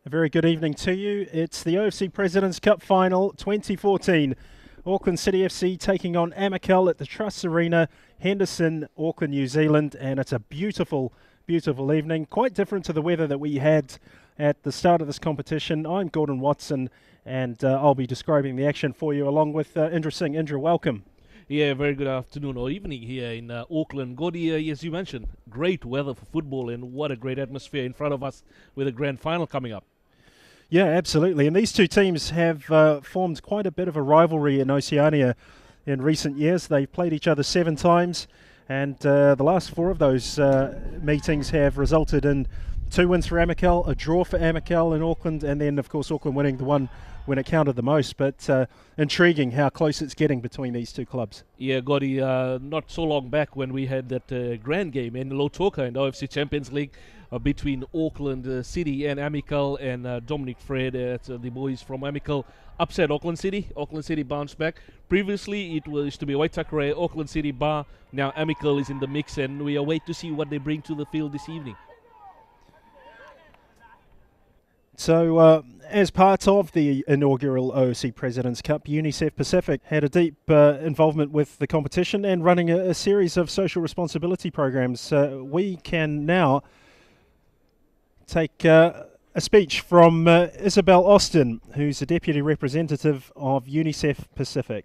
A very good evening to you. It's the OFC President's Cup Final 2014. Auckland City FC taking on Amicale at the Trust Arena, Henderson, Auckland, New Zealand. And it's a beautiful, beautiful evening. Quite different to the weather that we had at the start of this competition. I'm Gordon Watson, and I'll be describing the action for you along with Indra Singh. Indra, welcome. Yeah, very good afternoon or evening here in Auckland. Gordy, as you mentioned, great weather for football, and what a great atmosphere in front of us with a grand final coming up. Yeah, absolutely. And these two teams have formed quite a bit of a rivalry in Oceania in recent years. They've played each other 7 times, and the last 4 of those meetings have resulted in 2 wins for Amicale, a draw for Amicale in Auckland, and then, of course, Auckland winning the one when it counted the most. But intriguing how close it's getting between these two clubs. Yeah, Gordy, not so long back when we had that grand game in Lautoka in the OFC Champions League between Auckland City and Amicale, and Dominic Fred, the boys from Amicale, upset Auckland City. Auckland City bounced back. Previously, it was to be Waitakere, Auckland City bar. Now Amicale is in the mix, and we await to see what they bring to the field this evening. So, as part of the inaugural OFC President's Cup, UNICEF Pacific had a deep involvement with the competition and running a series of social responsibility programs. We can now take a speech from Isabel Austin, who's the Deputy Representative of UNICEF Pacific.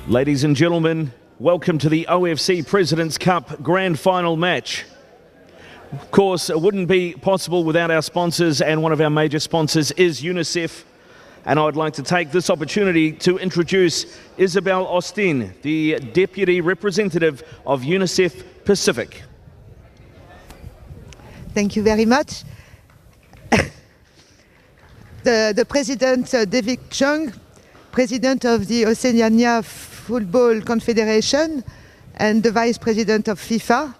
Ladies and gentlemen, welcome to the OFC President's Cup Grand Final match. Of course, it wouldn't be possible without our sponsors, and one of our major sponsors is UNICEF. And I would like to take this opportunity to introduce Isabel Austin, the Deputy Representative of UNICEF Pacific. Thank you very much. the President, David Chung, President of the Oceania Football Confederation and the Vice President of FIFA,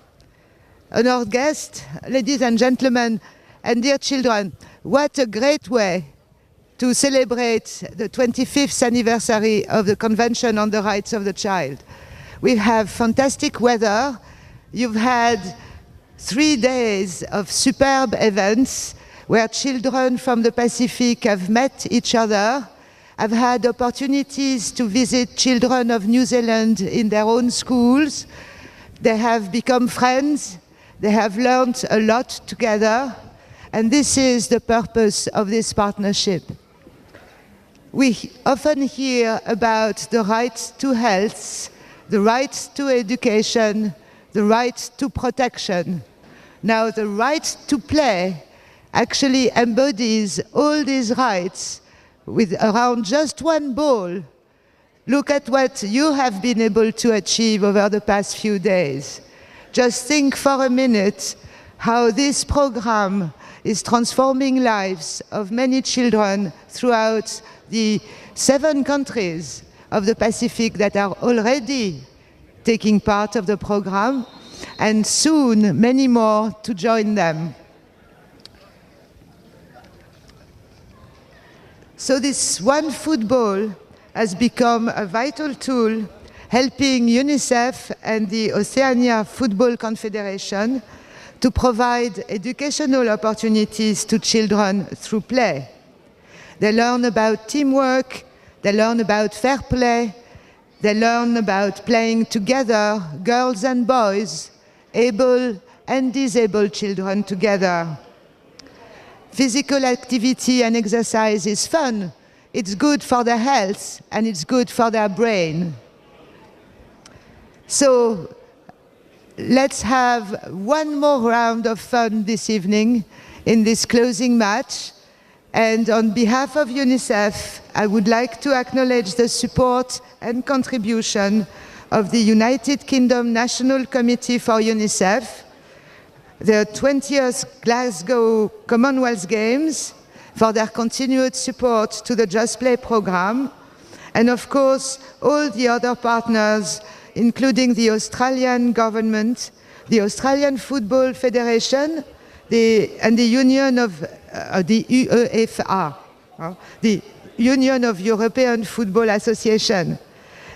honored guests, ladies and gentlemen, and dear children, what a great way to celebrate the 25th anniversary of the Convention on the Rights of the Child. We have fantastic weather. You've had 3 days of superb events where children from the Pacific have met each other. I've had opportunities to visit children of New Zealand in their own schools. They have become friends. They have learned a lot together. And this is the purpose of this partnership. We often hear about the right to health, the right to education, the right to protection. Now the right to play actually embodies all these rights with around just one ball. Look at what you have been able to achieve over the past few days. Just think for a minute how this program is transforming lives of many children throughout the 7 countries of the Pacific that are already taking part of the program, and soon many more to join them. So this one football has become a vital tool helping UNICEF and the Oceania Football Confederation to provide educational opportunities to children through play. They learn about teamwork, they learn about fair play, they learn about playing together, girls and boys, able and disabled children together. Physical activity and exercise is fun. It's good for their health and it's good for their brain. So let's have one more round of fun this evening in this closing match. And on behalf of UNICEF, I would like to acknowledge the support and contribution of the United Kingdom National Committee for UNICEF, the 20th Glasgow Commonwealth Games, for their continued support to the Just Play program, and of course all the other partners, including the Australian government, the Australian Football Federation, and the Union of the UEFA, the Union of European Football Association.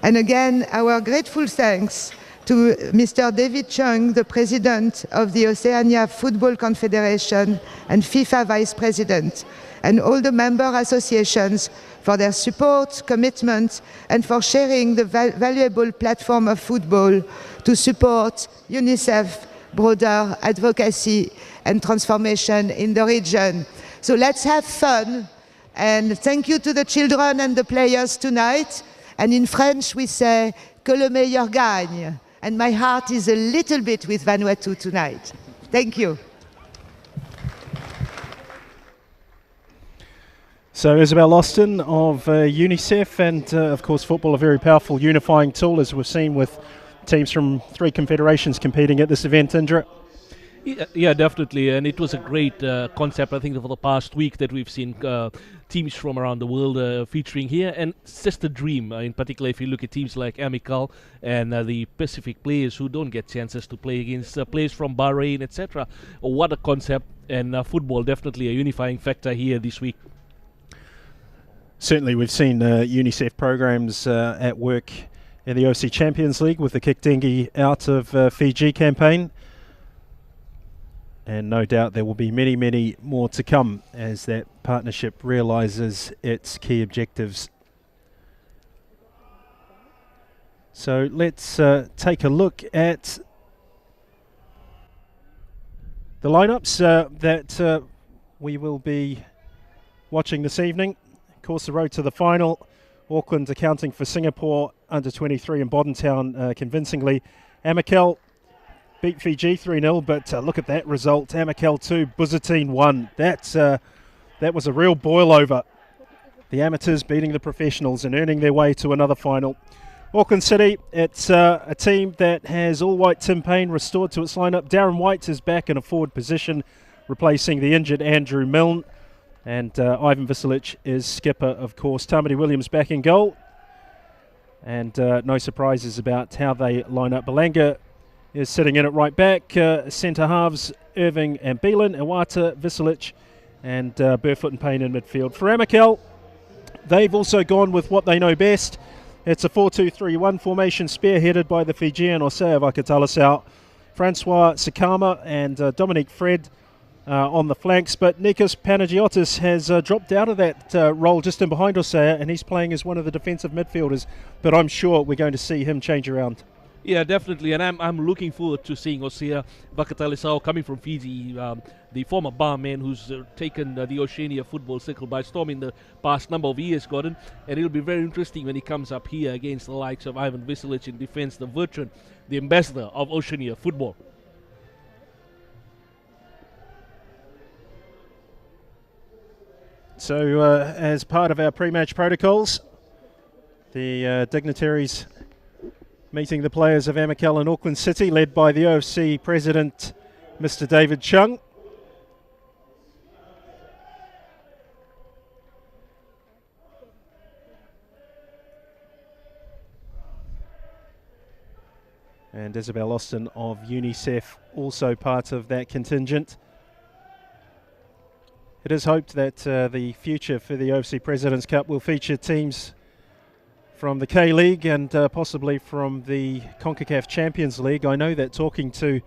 And again, our grateful thanks to Mr. David Chung, the President of the Oceania Football Confederation and FIFA Vice President, and all the member associations for their support, commitment, and for sharing the valuable platform of football to support UNICEF broader advocacy and transformation in the region. So let's have fun, and thank you to the children and the players tonight. And in French we say, que le meilleur gagne. And my heart is a little bit with Vanuatu tonight. Thank you. So Isabel Austin of UNICEF, and of course football, a very powerful unifying tool, as we've seen with teams from 3 confederations competing at this event. Indra? Yeah, definitely, and it was a great concept, I think, for the past week that we've seen teams from around the world featuring here, and it's just a dream, in particular if you look at teams like Amicale and the Pacific players who don't get chances to play against players from Bahrain, etc. What a concept, and football definitely a unifying factor here this week. Certainly we've seen UNICEF programs at work in the OFC Champions League with the Kick Dengue Out of Fiji campaign. And no doubt there will be many, many more to come as that partnership realises its key objectives. So let's take a look at the lineups that we will be watching this evening. Of course, the road to the final. Auckland accounting for Singapore under-23 and Bodentown convincingly. Amicale beat Fiji 3-0, but look at that result. Amicale 2, Busutine 1. That was a real boil-over. The amateurs beating the professionals and earning their way to another final. Auckland City, it's a team that has all-white Tim Payne restored to its lineup. Darren White is back in a forward position, replacing the injured Andrew Milne. And Ivan Visilic is skipper, of course. Tamati Williams back in goal. And no surprises about how they line up. Belanga is sitting in at right back. Centre halves, Irving and Beelan, Iwata, Visilic, and Burfoot and Payne in midfield. For Amicale, they've also gone with what they know best. It's a 4-2-3-1 formation spearheaded by the Fijian Osea Vakatalasau, Francois Sakama and Dominique Fred on the flanks. But Nikos Panagiotis has dropped out of that role just in behind Osea, and he's playing as one of the defensive midfielders. But I'm sure we're going to see him change around. Yeah, definitely, and I'm looking forward to seeing Osea Vakatalasau coming from Fiji, the former barman who's taken the Oceania football circle by storm in the past number of years, Gordon, and it'll be very interesting when he comes up here against the likes of Ivan Visilic in defence, the veteran, the ambassador of Oceania football. So as part of our pre-match protocols, the dignitaries meeting the players of Amicale in Auckland City, led by the OFC president, Mr. David Chung. And Isabel Austin of UNICEF, also part of that contingent. It is hoped that the future for the OFC President's Cup will feature teams from the K-League and possibly from the CONCACAF Champions League. I know that talking to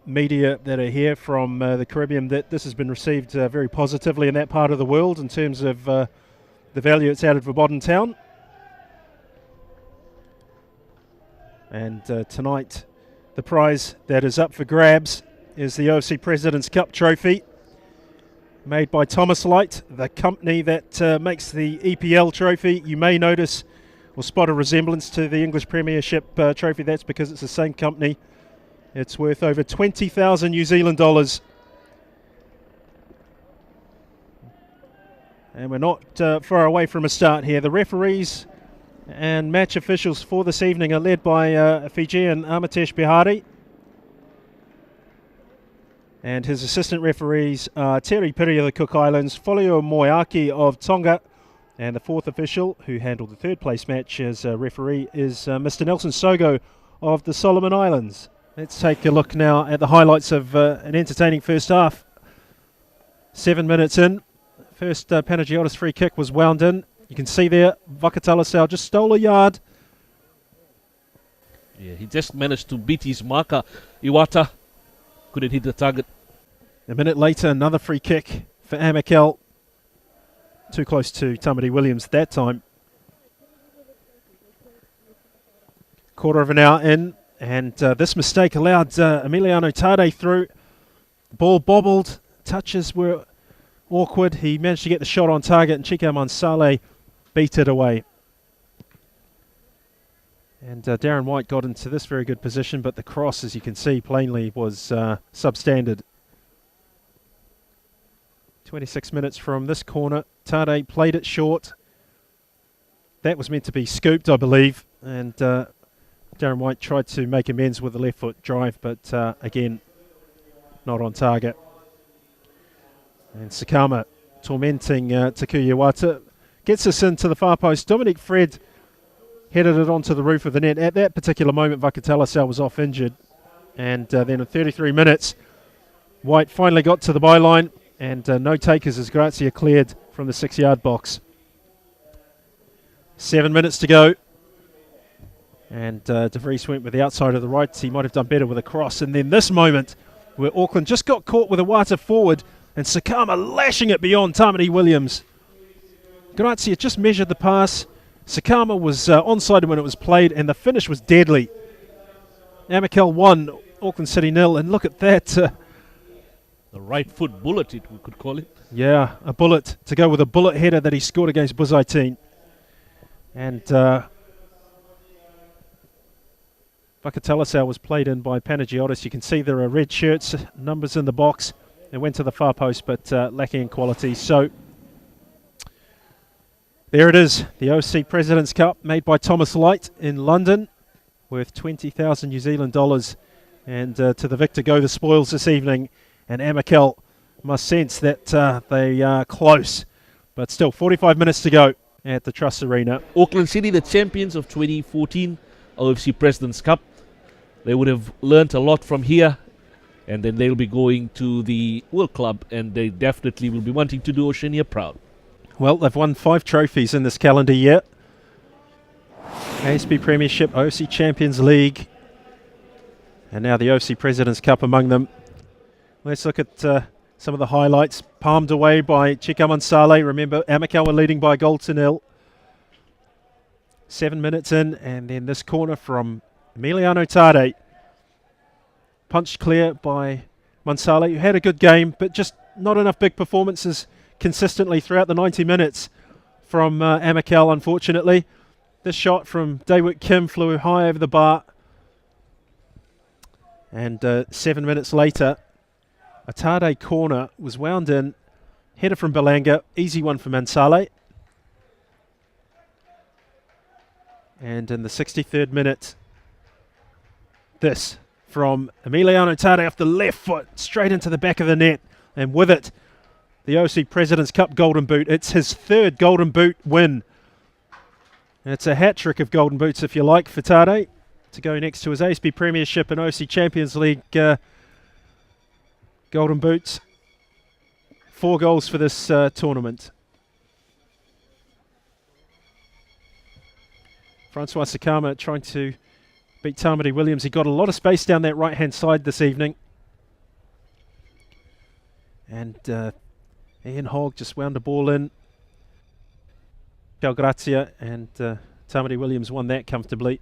media that are here from the Caribbean, that this has been received very positively in that part of the world in terms of the value it's added for Bodden Town. And tonight, the prize that is up for grabs is the OFC President's Cup trophy, made by Thomas Light, the company that makes the EPL trophy. You may notice or spot a resemblance to the English Premiership trophy. That's because it's the same company. It's worth over 20,000 New Zealand dollars. And we're not far away from a start here. The referees and match officials for this evening are led by Fijian Amitesh Bihari. And his assistant referees are Terry Piri of the Cook Islands, Folio Moiaki of Tonga, and the fourth official, who handled the third place match as a referee, is Mr. Nelson Sogo of the Solomon Islands. Let's take a look now at the highlights of an entertaining first half. 7 minutes in, first Panagiotis free kick was wound in. You can see there, Vakatalasau just stole a yard. Yeah, he just managed to beat his marker. Iwata couldn't hit the target. A minute later, another free kick for Amicale. Too close to Tamati Williams that time. Quarter of an hour in, and this mistake allowed Emiliano Tade through. The ball bobbled, touches were awkward. He managed to get the shot on target, and Chico Mansale beat it away. And Darren White got into this very good position, but the cross, as you can see plainly, was substandard. 26 minutes from this corner. Tade played it short. That was meant to be scooped, I believe. And Darren White tried to make amends with the left foot drive, but again, not on target. And Sakama tormenting Takuya Iwata. Gets us into the far post. Dominic Fred headed it onto the roof of the net. At that particular moment, Vakatalasau was off injured. And then in 33 minutes, White finally got to the byline, and no takers as Grazia cleared from the 6-yard box. 7 minutes to go. And De Vries went with the outside of the right. He might have done better with a cross. And then this moment, where Auckland just got caught with Iwata forward, and Sakama lashing it beyond Tamati Williams. Grazia just measured the pass. Sakama was onside when it was played, and the finish was deadly. Amicale 1, Auckland City 0, and look at that. The right foot bullet, we could call it. Yeah, a bullet to go with a bullet header that he scored against Buzaitine. And Vakatalasau was played in by Panagiotis. You can see there are red shirts, numbers in the box. It went to the far post, but lacking in quality. So there it is, the OFC President's Cup, made by Thomas Light in London, worth 20,000 New Zealand dollars. And to the victor go the spoils this evening. And Amicale must sense that they are close. But still, 45 minutes to go at the Trust Arena. Auckland City, the champions of 2014 OFC President's Cup. They would have learnt a lot from here. And then they'll be going to the World Club, and they definitely will be wanting to do Oceania proud. Well, they've won 5 trophies in this calendar year. ASB Premiership, OFC Champions League, and now the OFC President's Cup among them. Let's look at some of the highlights. Palmed away by Chika Mansale. Remember, Amicale were leading by a goal to 0. 7 minutes in, and then this corner from Emiliano Tade. Punched clear by Mansale, who had a good game, but just not enough big performances consistently throughout the 90 minutes from Amicale, unfortunately. This shot from Daewit Kim flew high over the bar. And 7 minutes later, a Tade corner was wound in Header from Belanga, easy one from Mansale. And in the 63rd minute, this from Emiliano Tade off the left foot, straight into the back of the net. And with it, the OFC President's Cup Golden Boot. It's his 3rd Golden Boot win. And it's a hat-trick of Golden Boots, if you like, for Tade, to go next to his ASB Premiership and OFC Champions League Golden Boots. 4 goals for this tournament. Francois Sakama trying to beat Tamati Williams. He got a lot of space down that right-hand side this evening. And Ian Hogg just wound the ball in. Grazia and Tamati Williams won that comfortably.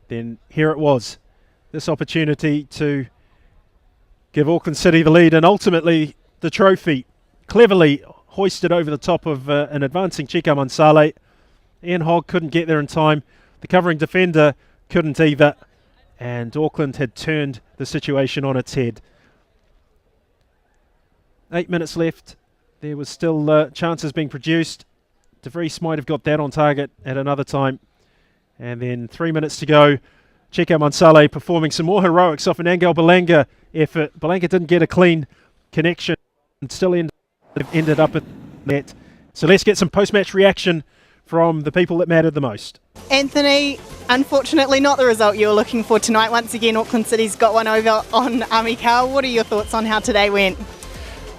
Then here it was. This opportunity to give Auckland City the lead and ultimately the trophy. Cleverly hoisted over the top of an advancing Chika Mansale. Ian Hogg couldn't get there in time. The covering defender couldn't either. And Auckland had turned the situation on its head. 8 minutes left. There was still chances being produced. De Vries might have got that on target at another time. And then 3 minutes to go. Chika Mansale performing some more heroics off an Angel Belanga effort. Belanga didn't get a clean connection and still ended up at net. So let's get some post-match reaction from the people that mattered the most. Anthony, unfortunately not the result you were looking for tonight. Once again, Auckland City's got one over on Amicale. What are your thoughts on how today went?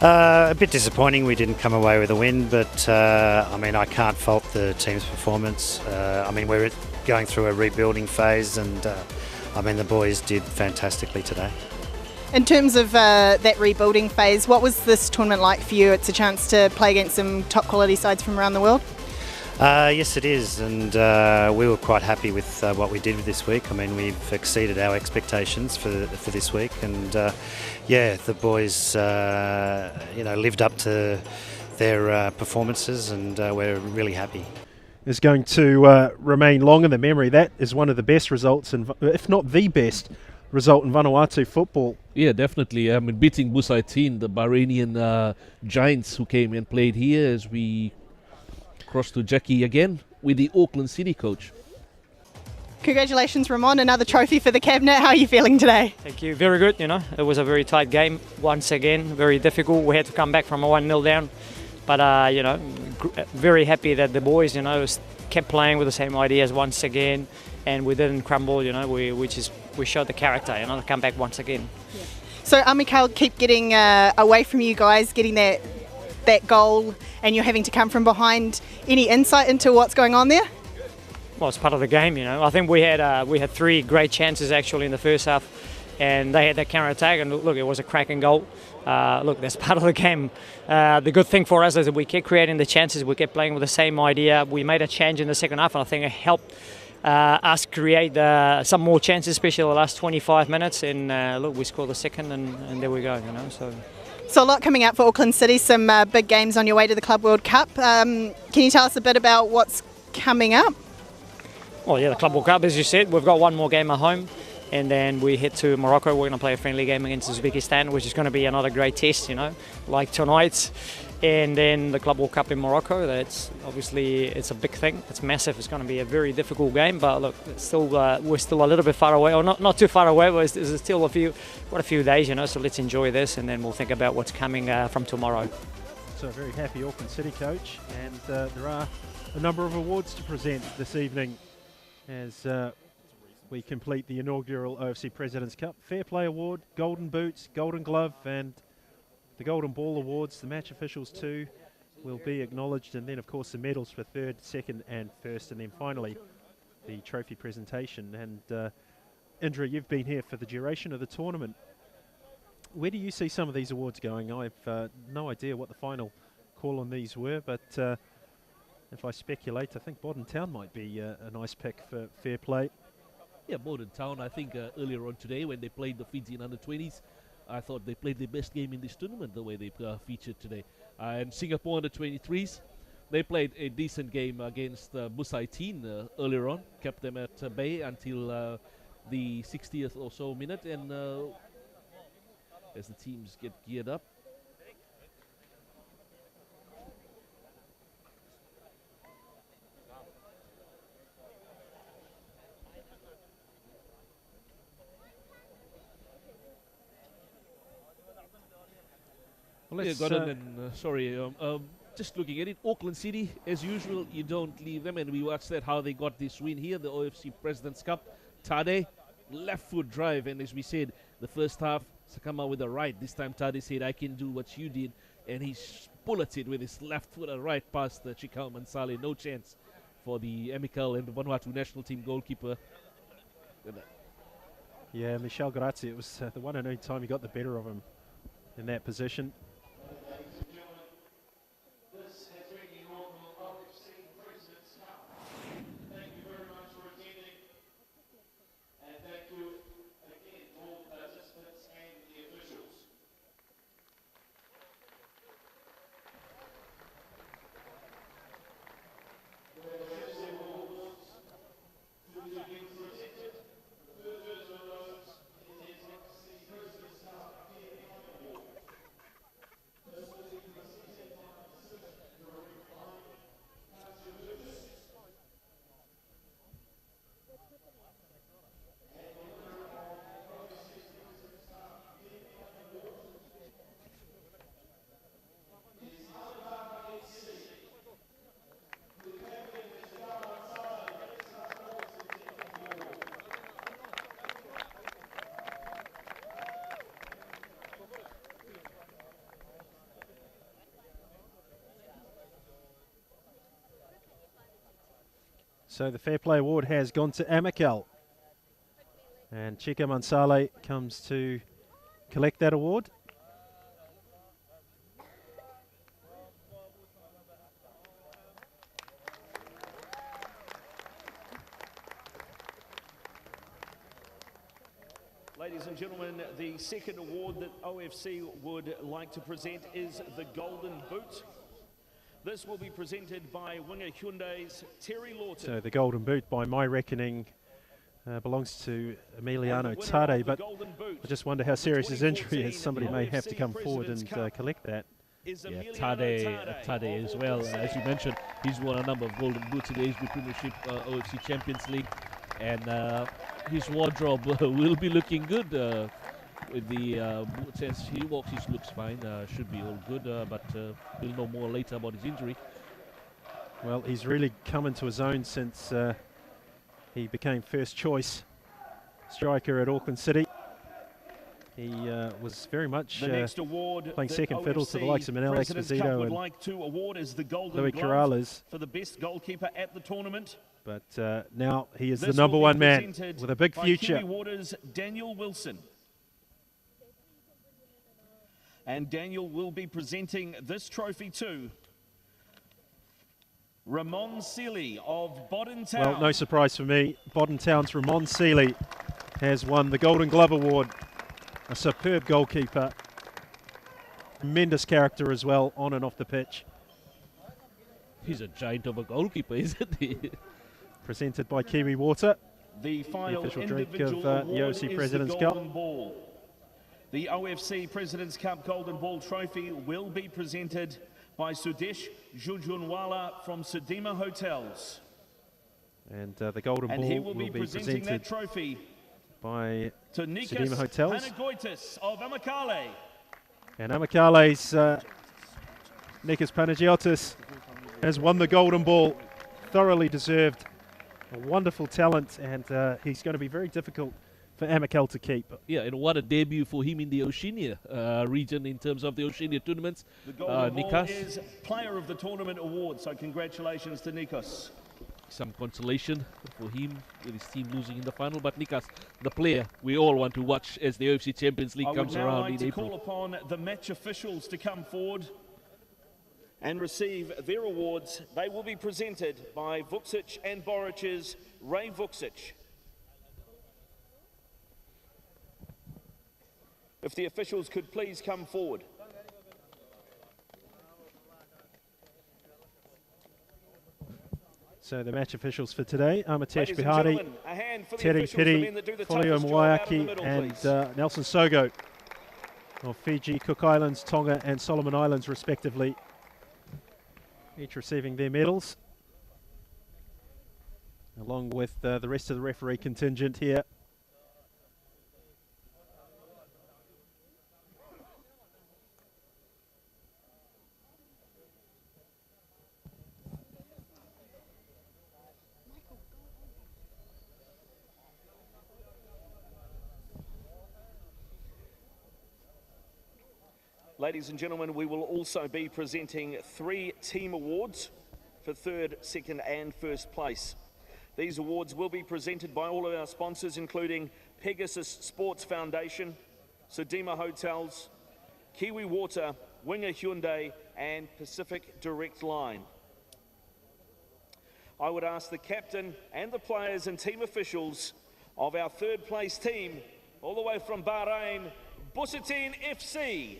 A bit disappointing we didn't come away with a win, but I mean, I can't fault the team's performance. I mean, we're going through a rebuilding phase, and I mean, the boys did fantastically today. In terms of that rebuilding phase, what was this tournament like for you? It's a chance to play against some top quality sides from around the world. Yes, it is, and we were quite happy with what we did this week. I mean, we've exceeded our expectations for this week, and yeah, the boys, lived up to their performances, and we're really happy. Is going to remain long in the memory. That is one of the best results, if not the best result in Vanuatu football. Yeah, definitely. I mean, beating Busaitin, the Bahrainian giants who came and played here, as we cross to Jackie again with the Auckland City coach. Congratulations, Ramon. Another trophy for the cabinet. How are you feeling today? Thank you. Very good. It was a very tight game. Once again, very difficult. We had to come back from a 1-0 down. But, very happy that the boys, kept playing with the same ideas once again. And we didn't crumble, we showed the character, to come back once again. Yeah. So Amicale keep getting away from you guys, getting that goal, and you're having to come from behind. Any insight into what's going on there? Well, it's part of the game, I think we had 3 great chances actually in the first half, and they had that counter attack, and look, it was a cracking goal. Look, that's part of the game. The good thing for us is that we kept creating the chances, we kept playing with the same idea. We made a change in the second half, and I think it helped us create some more chances, especially the last 25 minutes. And look, we scored the second, and there we go. So a lot coming out for Auckland City. Some big games on your way to the Club World Cup. Can you tell us a bit about what's coming up? Well, yeah, the Club World Cup, as you said, we've got one more game at home, and then we head to Morocco. We're going to play a friendly game against Uzbekistan, which is going to be another great test, like tonight. And then the Club World Cup in Morocco. That's obviously, it's a big thing. It's massive. It's going to be a very difficult game. But look, it's still we're still a little bit far away, or not too far away. But there's still quite a few days, So let's enjoy this, and then we'll think about what's coming from tomorrow. So a very happy Auckland City coach, and there are a number of awards to present this evening as we complete the inaugural OFC President's Cup. Fair Play Award, Golden Boots, Golden Glove, and the Golden Ball Awards. The match officials too will be acknowledged, and then of course the medals for 3rd, 2nd and 1st, and then finally the trophy presentation. And Indra, you've been here for the duration of the tournament. Where do you see some of these awards going? I've no idea what the final call on these were, but if I speculate, I think Bodden Town might be a nice pick for fair play. Yeah, Bodden Town, I think earlier on today when they played the Fijian under-20s, I thought they played their best game in this tournament, the way they featured today. And Singapore under-23s, they played a decent game against Busaitin earlier on, kept them at bay until the 60th or so minute, and as the teams get geared up, Well, Yeah, Gordon, and sorry, just looking at it, Auckland City, as usual, you don't leave them, and we watched that how they got this win here, the OFC President's Cup. Tade, left foot drive, and as we said, the first half, Sakama with a right. This time Tade said, I can do what you did, and he bulleted with his left foot right past the Chikau Mansale. No chance for the Amicale and the Vanuatu national team goalkeeper. Yeah, Michel Grazzi, it was the one and only time he got the better of him in that position. This has been the inaugural OFC President's Cup. Thank you very much for attending. And thank you again to all the participants and the officials. So the Fair Play Award has gone to Amicale. And Chika Mansale comes to collect that award. Ladies and gentlemen, the second award that OFC would like to present is the Golden Boot. This will be presented by Winger Hyundai's Terry Lawton. So the Golden Boot, by my reckoning, belongs to Emiliano Tade, but I just wonder how serious his injury is. Somebody may have to come forward and collect that. Yeah, Tade as well. As you mentioned, he's won a number of Golden Boots in the Asia Premiership, OFC Champions League, and his wardrobe will be looking good. With the boots as he walks, he looks fine. Should be all good, but we'll know more later about his injury. Well, he's really come into his own since he became first choice striker at Auckland City. He was very much playing second fiddle to the likes of Manel Exposito and Louis Corrales for the best goalkeeper at the tournament. But now he is the number one man with a big future. Kiwi Water's Daniel Wilson. And Daniel will be presenting this trophy to Ramon Seeley of Bodden Town. Well, no surprise for me. Bodden Town's Ramon Seeley has won the Golden Glove Award. A superb goalkeeper. Tremendous character as well, on and off the pitch. He's a giant of a goalkeeper, isn't he? Presented by Kiwi Water. The final official drink of individual the award OFC is President's the Cup. Golden Ball. The OFC President's Cup Golden Ball trophy will be presented by Sudesh Jujunwala from Sedima Hotels. And the Golden Ball he will be presenting presented that trophy by to Nikos Sedima Hotels. Panagoitis of Amicale. And Amicale's Nikos Panagiotis has won the Golden Ball. Thoroughly deserved. A wonderful talent, and he's going to be very difficult for Amicale to keep. Yeah, and what a debut for him in the Oceania region in terms of the Oceania tournaments. The Golden Ball is Player of the Tournament Award, so congratulations to Nikos. Some consolation for him with his team losing in the final, but Nikos, the player we all want to watch as the OFC Champions League comes around in April. I would now like to call upon the match officials to come forward and receive their awards. They will be presented by Vuksic and Boric's Ray Vuksic. If the officials could please come forward. So the match officials for today, Amatesh Bihari, Terry Piri, Folio Mwaiaki and Nelson Sogo of Fiji, Cook Islands, Tonga and Solomon Islands respectively, each receiving their medals, along with the rest of the referee contingent here. Ladies and gentlemen, we will also be presenting 3 team awards for 3rd, 2nd and 1st place. These awards will be presented by all of our sponsors, including Pegasus Sports Foundation, Sedima Hotels, Kiwi Water, Winger Hyundai and Pacific Direct Line. I would ask the captain and the players and team officials of our 3rd place team, all the way from Bahrain, Busatin FC.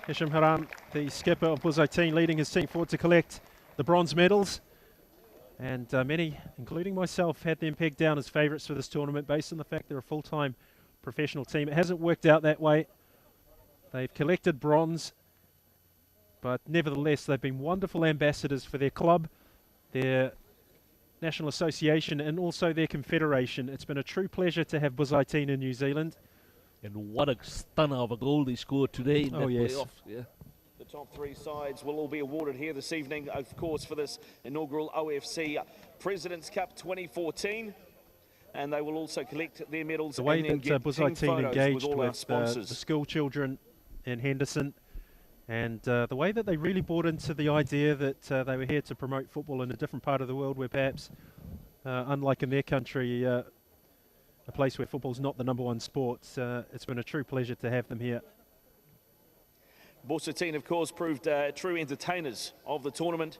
Hisham Haram, the skipper of Busatin, leading his team forward to collect the bronze medals. And many, including myself, had them pegged down as favourites for this tournament based on the fact they're a full-time professional team. It hasn't worked out that way. They've collected bronze, but nevertheless they've been wonderful ambassadors for their club, their national association and also their confederation. It's been a true pleasure to have Busatin in New Zealand. And what a stunner of a goal they scored today in that playoff. Yeah. The top 3 sides will all be awarded here this evening, of course, for this inaugural OFC President's Cup 2014. And they will also collect their medals. The way and that Busatin engaged with the school children in Henderson, and the way that they really bought into the idea that they were here to promote football in a different part of the world where perhaps, unlike in their country, a place where football's not the #1 sport. It's been a true pleasure to have them here. Busatin, of course, proved true entertainers of the tournament,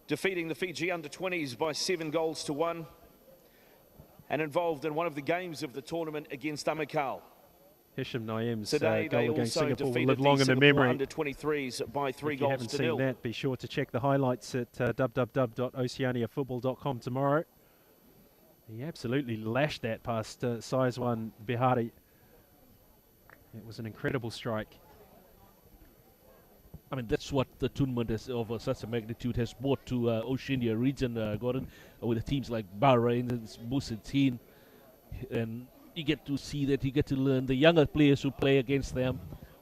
defeating the Fiji under-20s by 7 goals to 1 and involved in one of the games of the tournament against Amicale. Hisham Naeem's Today, goal against also Singapore will defeated live long the in the Singapore memory. under-23s by 3 If you goals haven't to seen 0. that, be sure to check the highlights at www.oceaniafootball.com tomorrow. He absolutely lashed that past Saizwan Bihari. It was an incredible strike. I mean, that's what the tournament of such a magnitude has brought to Oceania region, Gordon, with the teams like Bahrain and Busatin. And you get to see that, you get to learn the younger players who play against them.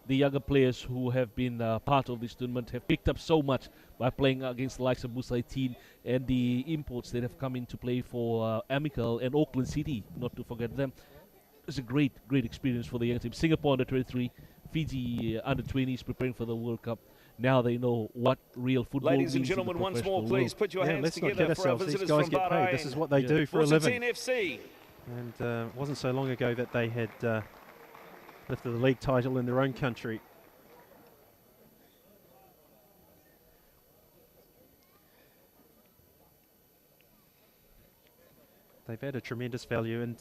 The younger players who have been part of this tournament have picked up so much by playing against the likes of Busatin and the imports that have come into play for Amicale and Auckland City, not to forget them. It's a great experience for the young team. Singapore under-23, Fiji under-20s preparing for the World Cup. Now they know what real football Ladies and means in the gentlemen, once more, professional please world. put your hands let's not together kid for our ourselves. These visitors guys from get paid. Bahrain. This is what they do for a Busatin living. FC. And it wasn't so long ago that they had lifted the league title in their own country. They've had a tremendous value, and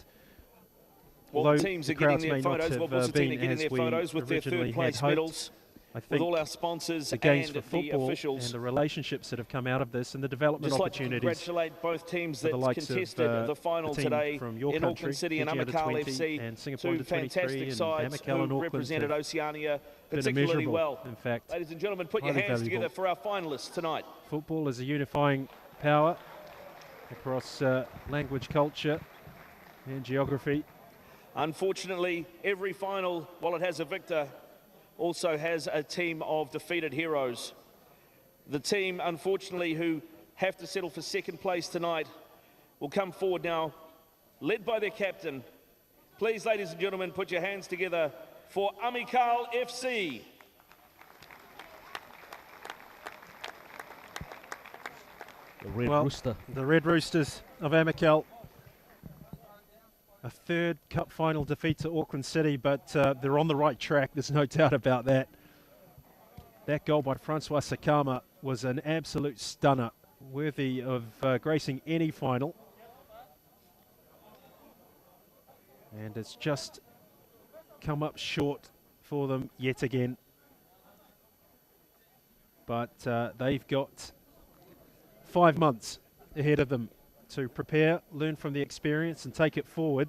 Well, although the teams the are getting crowds their may not photos. Well, have Busatin are been getting as their we photos with their originally 3rd place had hoped, medals. I With think all our sponsors the gains and for the football officials. and the relationships that have come out of this and the development Just like to opportunities congratulate both teams for that the likes of contested the final the team today from your in country, Auckland City and Fiji Amicale under-20 FC. and Singapore 2 under-23 fantastic and sides Amicale and who Auckland represented have Oceania been particularly immeasurable, well. in fact. Ladies and gentlemen, put your Highly hands valuable. together for our finalists tonight. Football is a unifying power across language, culture and geography. Unfortunately, every final, while it has a victor, also has a team of defeated heroes. The team, unfortunately, who have to settle for 2nd place tonight will come forward now, led by their captain. Please, ladies and gentlemen, put your hands together for Amicale FC. The Red Well, Rooster. the Red Roosters of Amicale. A 3rd cup final defeat to Auckland City, but they're on the right track, there's no doubt about that. That goal by Francois Sakama was an absolute stunner, worthy of gracing any final. And it's just come up short for them yet again. But they've got 5 months ahead of them to prepare, learn from the experience and take it forward.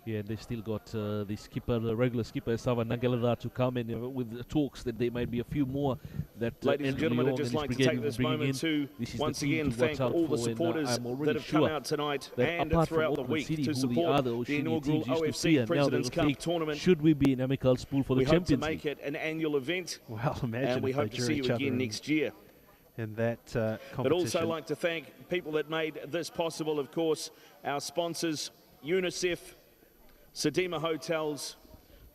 Yeah, they still got the skipper, the regular skipper, Sava Nangalada, to come in with the talks that there might be a few more that Ladies and gentlemen, I'd just like to take this moment to once again thank all the supporters that have come out tonight and throughout the week to support the inaugural OFC President's Cup tournament. Should we be in Amicale's pool for the Champions League? We hope to make it an annual event. Well, imagine, and we hope to see you again next year. In that competition. But also like to thank people that made this possible, of course, our sponsors, UNICEF, Sedima Hotels,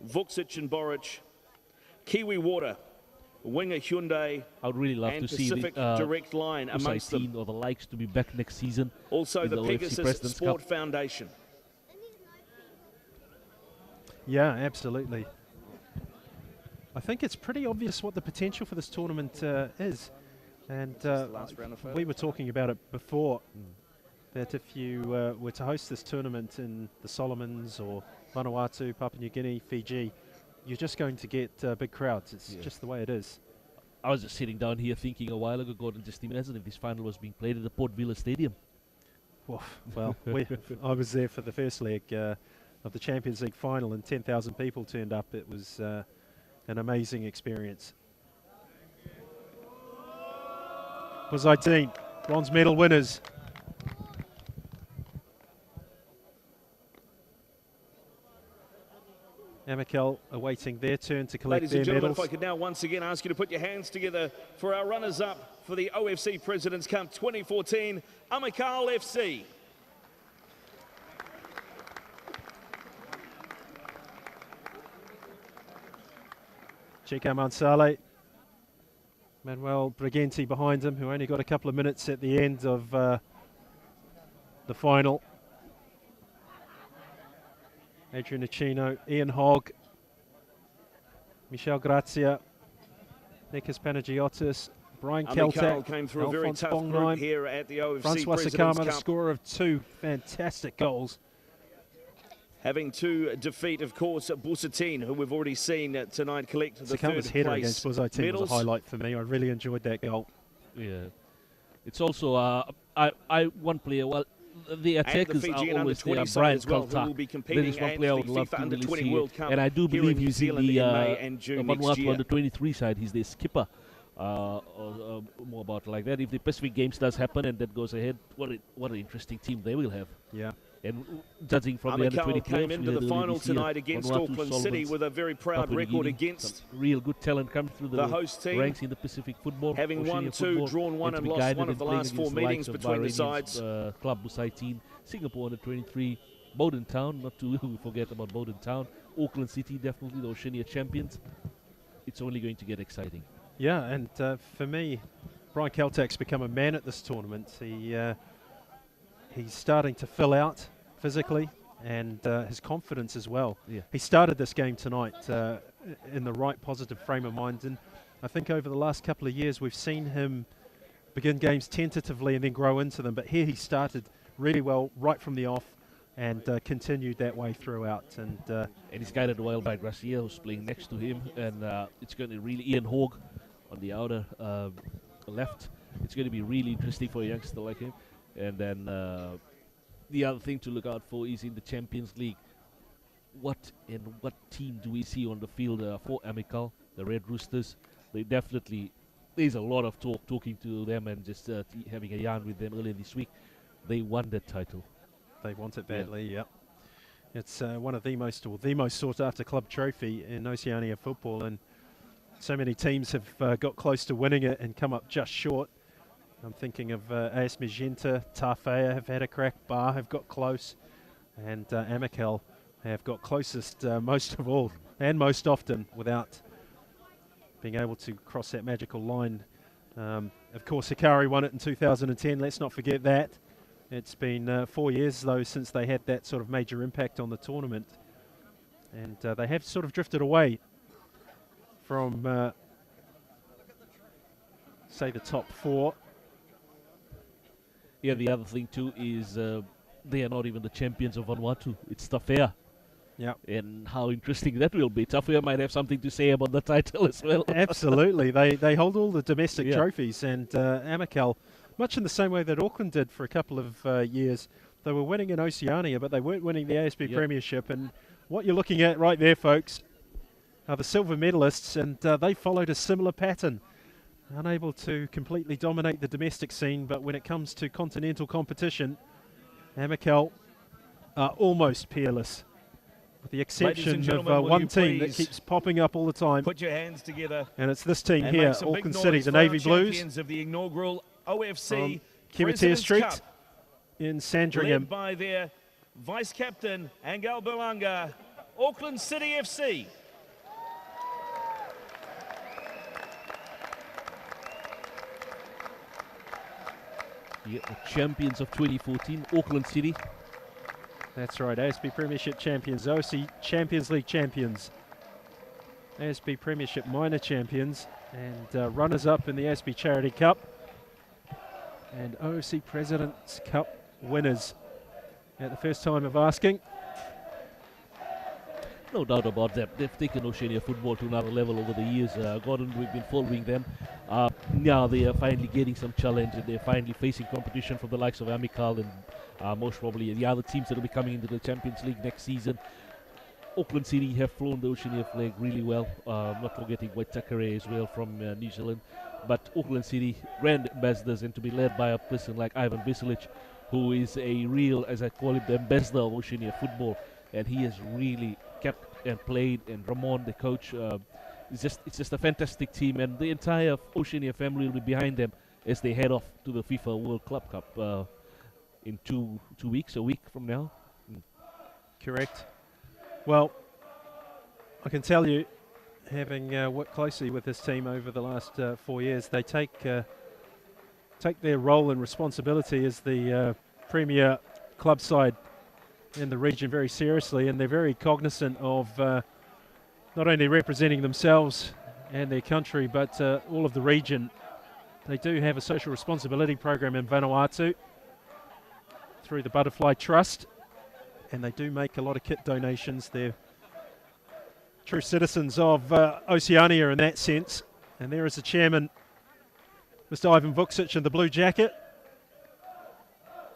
Vuksic and Boric, Kiwi Water, Winger Hyundai, I would really love and to see Pacific the Direct Line amongst them. or the likes to be back next season. Also the OFC Pegasus President's Sport Cup. Foundation. Yeah, absolutely. I think it's pretty obvious what the potential for this tournament is. And we were talking about it before, that if you were to host this tournament in the Solomons or Vanuatu, Papua New Guinea, Fiji, you're just going to get big crowds. It's just the way it is. I was just sitting down here thinking a while ago, Gordon, just imagine if this final was being played at the Port Vila Stadium. Well, I was there for the first leg of the Champions League final, and 10,000 people turned up. It was an amazing experience. Was 18 bronze medal winners. Amicale awaiting their turn to collect their medals. Ladies and gentlemen, if I could now once again ask you to put your hands together for our runners-up for the OFC President's Cup 2014, Amicale FC. Chico Mansale, Manuel Briganti behind him, who only got a couple of minutes at the end of the final. Adrian Nicino, Ian Hogg, Michel Grazia, Nikos Panagiotis, Brian Keltak, came through a very Alphonse tough Bongnheim, group here at the OFC Francois President's Sakama, the Cup. scorer of 2 fantastic goals. Having to defeat, of course, Busatine, who we've already seen tonight collect the Sakama's third header place against Busatine was a highlight for me. I really enjoyed that goal. Yeah. It's also, one player, well, the attackers are always there. Brian Keltak. There is one player I would love to really see. And I do believe he's in the Vanuatu under 23 side. He's their skipper. Or more about like that. If the Pacific Games does happen and that goes ahead, what an interesting team they will have. Yeah. And judging from the under 20 came into the final tonight against Auckland City with a very proud record against real good talent coming through the host team, ranks in the Pacific football. Having won 2, drawn 1 and lost 1 of the last 4 meetings between the sides. Club Busaitin, Singapore under 23, Bowden Town, not to forget about Bowden Town, Auckland City, definitely the Oceania champions. It's only going to get exciting. Yeah, and for me, Brian Keltak's become a man at this tournament. He's starting to fill out physically, and his confidence as well. Yeah. He started this game tonight in the right positive frame of mind, and I think over the last couple of years we've seen him begin games tentatively and then grow into them, but here he started really well right from the off and continued that way throughout. And he's guided well by Gracia, who's playing next to him, and it's going to really Ian Hogg on the outer left. It's going to be really interesting for a youngster like him. And then the other thing to look out for is in the Champions League. What team do we see on the field for Amicale, the Red Roosters? There's a lot of talking to them and just having a yarn with them earlier this week. They won that title. They want it badly, yeah. It's one of the most sought after club trophy in Oceania football, and so many teams have got close to winning it and come up just short. I'm thinking of AS Magenta, Tafea have had a crack, Bar have got close, and Amicale have got closest most of all and most often without being able to cross that magical line. Of course, Hikari won it in 2010, let's not forget that. It's been 4 years, though, since they had that sort of major impact on the tournament, and they have sort of drifted away from, say, the top 4. Yeah, the other thing too is they are not even the champions of Vanuatu. It's Tafea. Yeah. And how interesting that will be. Tafea might have something to say about the title as well. Absolutely. They hold all the domestic trophies, and Amicale, much in the same way that Auckland did for a couple of years, they were winning in Oceania, but they weren't winning the ASB Premiership. And what you're looking at right there, folks, are the silver medalists, and they followed a similar pattern. unable to completely dominate the domestic scene, but when it comes to continental competition, Amicale are almost peerless, with the exception of one team that keeps popping up all the time. Put your hands together. And it's this team here, Auckland City, the Navy Blues. Champions of the inaugural OFC Kiwitea Street Cup, in Sandringham. led by their vice captain Angel Berlanga, Auckland City FC. Yeah, the champions of 2014, Auckland City. That's right, ASB Premiership champions, OFC Champions League champions, ASB Premiership minor champions, and runners-up in the ASB Charity Cup, and OFC President's Cup winners at the first time of asking. No doubt about that. They've taken Oceania football to another level over the years. Gordon, we've been following them. Now they are finally getting some challenge, and they're finally facing competition from the likes of Amicale and most probably the other teams that will be coming into the Champions League next season. Auckland City have flown the Oceania flag really well, not forgetting Waitakere as well from New Zealand. But Auckland City, grand ambassadors, and to be led by a person like Ivan Veselic, who is a real, as I call him, the ambassador of Oceania football. And he has really kept and played, and Ramon, the coach, it's just a fantastic team, and the entire Oceania family will be behind them as they head off to the FIFA World Club Cup in two weeks, a week from now. Correct. Well, I can tell you, having worked closely with this team over the last 4 years, they take their role and responsibility as the premier club side in the region very seriously, and they're very cognizant of not only representing themselves and their country, but all of the region. They do have a social responsibility program in Vanuatu through the Butterfly Trust, and they do make a lot of kit donations. They're true citizens of Oceania in that sense. And there is the chairman, Mr. Ivan Vuksic, in the blue jacket.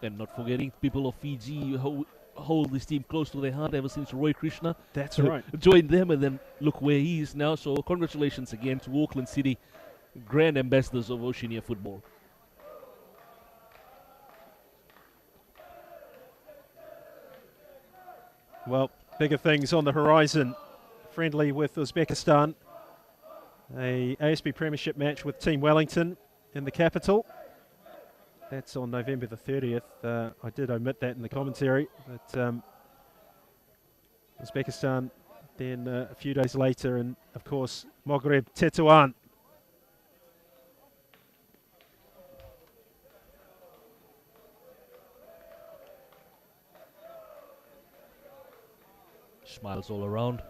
And not forgetting people of Fiji who hold this team close to their heart ever since Roy Krishna That's right. joined them, and then look where he is now. So congratulations again to Auckland City, grand ambassadors of Oceania football. Well, bigger things on the horizon. Friendly with Uzbekistan. A ASB Premiership match with Team Wellington in the capital. That's on November the 30th. I did omit that in the commentary. But Uzbekistan then a few days later, and of course Maghreb Tetuan. Smiles all around.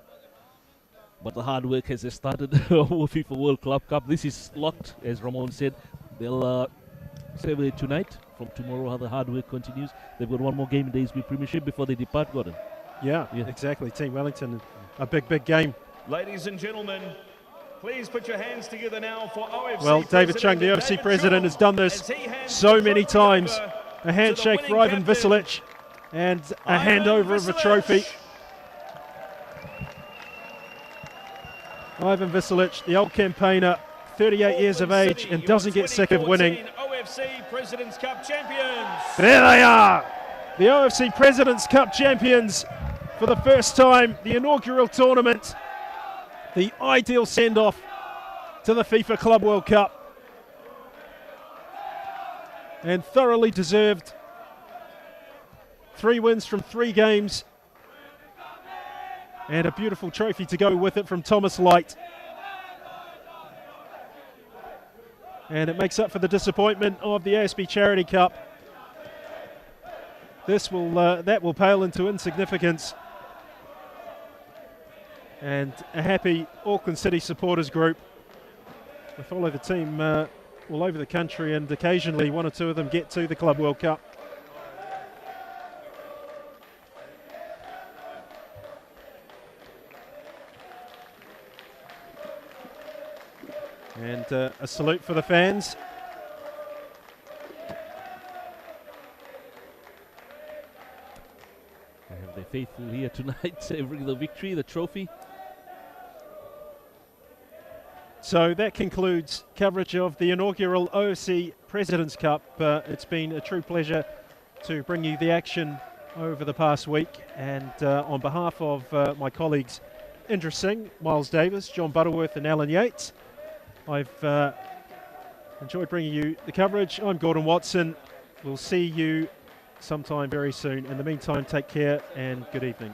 But the hard work has started over FIFA World Club Cup. This is locked, as Ramon said. They'll celebrate tonight. From tomorrow, how the hard work continues. They've got one more game in the ASB Premiership before they depart, Gordon. Yeah, exactly. Team Wellington, a big game. Ladies and gentlemen, please put your hands together now for OFC. Well, David Chung, the OFC president, has done this so many times. A handshake for Ivan Veselic and a handover of a trophy. Ivan Veselic, the old campaigner, 38 years of age, and doesn't get sick of winning. OFC President's Cup champions. There they are, the OFC President's Cup champions for the first time, the inaugural tournament, the ideal send-off to the FIFA Club World Cup, and thoroughly deserved. 3 wins from 3 games, and a beautiful trophy to go with it from Thomas Light. And it makes up for the disappointment of the ASB Charity Cup. That will pale into insignificance. And a happy Auckland City supporters group. We follow the team all over the country, and occasionally 1 or 2 of them get to the Club World Cup. And a salute for the fans. They have their faithful here tonight, savoring the victory, the trophy. So that concludes coverage of the inaugural OFC President's Cup. It's been a true pleasure to bring you the action over the past week, and on behalf of my colleagues Indra Singh, Miles Davis, John Butterworth and Alan Yates, I've enjoyed bringing you the coverage. I'm Gordon Watson. We'll see you sometime very soon. In the meantime, take care and good evening.